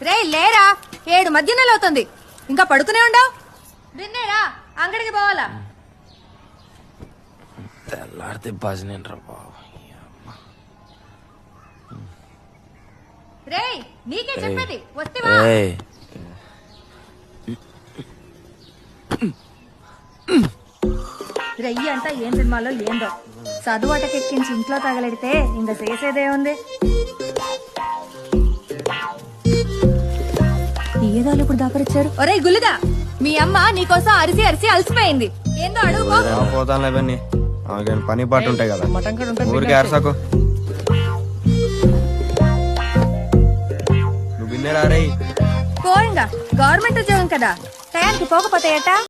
రే లేరా 7 మధ్యాహ్నం అవుతుంది ఇంకా పడుకునే ఉండవు. విన్నేరా అంగడికి పోవాలా? తెల్లారితే భజనేంట్రా బాబు. రే నీకే చెప్పేది వస్తేవా? రెయ్యి అంతా ఏం సినిమాలో ఏందో చదువుటకెక్కించి ఇంట్లో తగలెడితే ఇంకా చేసేదే ఉంది. ఏదాలు ఇప్పుడు దాపరిచ్చారు. ఒరే గుల్లుగా మీ అమ్మ నీకోసం అరిసి అరిసి అలసిపోయింది. ఏందో అడుగుకో. పోతానులే బన్నీ, పని పాటు ఉంటాయి కదా, ఊరికే అరసకు. నువ్వు విన్నేరా రే? పోయింగా గవర్నమెంట్ ఉద్యోగం కదా, టయానికి పోకపోతే ఎట్టా?